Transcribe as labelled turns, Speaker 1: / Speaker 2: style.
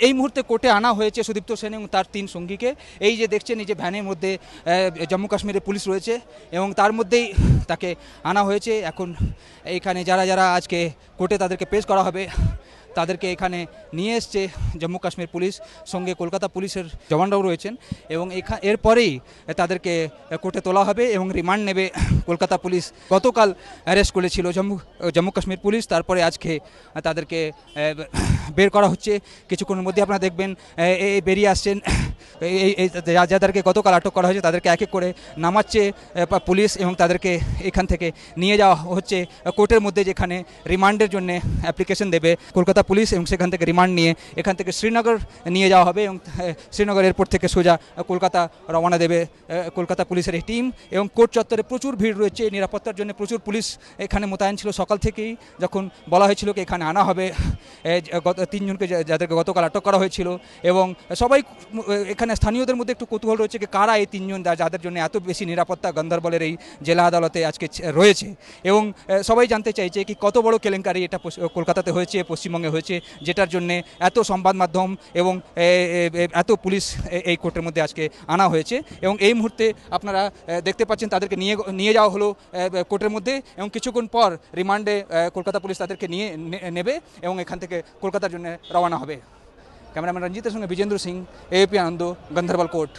Speaker 1: এই মুহূর্তে কোর্টে আনা হয়েছে সুদীপ্ত সেন এবং তার তিন সঙ্গীকে। এই যে দেখছেন, এই যে ভ্যানের মধ্যে জম্মু কাশ্মীরের পুলিশ রয়েছে এবং তার মধ্যেই তাকে আনা হয়েছে। এখন এইখানে যারা যারা আজকে কোর্টে তাদেরকে পেশ করা হবে তাদেরকে এখানে নিয়ে এসছে জম্মু কাশ্মীর পুলিশ, সঙ্গে কলকাতা পুলিশের জওয়ানরাও রয়েছেন এবং এরপরেই তাদেরকে কোর্টে তোলা হবে এবং রিমান্ড নেবে কলকাতা পুলিশ। গতকাল অ্যারেস্ট করেছিল জম্মু কাশ্মীর পুলিশ, তারপরে আজকে তাদেরকে বের করা হচ্ছে। কিছুক্ষণের মধ্যে আপনারা দেখবেন বেরিয়ে আসছেন যাদেরকে গতকাল আটক করা হয়েছে তাদেরকে এক এক করে নামাচ্ছে পুলিশ এবং তাদেরকে এখান থেকে নিয়ে যাওয়া হচ্ছে কোর্টের মধ্যে, যেখানে রিমান্ডের জন্য অ্যাপ্লিকেশন দেবে কলকাতা পুলিশ এবং সেখান থেকে রিমান্ড নিয়ে এখান থেকে শ্রীনগর নিয়ে যাওয়া হবে এবং শ্রীনগর এয়ারপোর্ট থেকে সোজা কলকাতা রওনা দেবে কলকাতা পুলিশের এই টিম। এবং কোর্ট চত্বরে প্রচুর ভিড় রয়েছে, নিরাপত্তার জন্য প্রচুর পুলিশ এখানে মোতায়েন ছিল সকাল থেকেই। যখন বলা হয়েছিল কি এখানে আনা হবে তিনজনকে যাদেরকে গতকাল আটক করা হয়েছিল, এবং সবাই এখানে স্থানীয়দের মধ্যে একটু কৌতূহল রয়েছে যে কারা এই তিনজন যাদের জন্য এত বেশি নিরাপত্তা গান্দরবলের এই জেলা আদালতে আজকে রয়েছে। এবং সবাই জানতে চাইছে কি কত বড় কেলেঙ্কারি এটা কলকাতাতে হয়েছে, পশ্চিমবঙ্গে হয়েছে, যেটার জন্যে এত সংবাদ মাধ্যম এবং এত পুলিশ এই কোর্টের মধ্যে আজকে আনা হয়েছে। এবং এই মুহূর্তে আপনারা দেখতে পাচ্ছেন তাদেরকে নিয়ে যাওয়া হলো কোর্টের মধ্যে এবং কিছুক্ষণ পর রিমান্ডে কলকাতা পুলিশ তাদেরকে নিয়ে নেবে এবং এখান থেকে কলকাতার জন্য রওনা হবে। ক্যামেরাম্যান রঞ্জিতের সঙ্গে বিজেন্দ্র সিং, এপি আনন্দ, গান্ধরবল কোর্ট।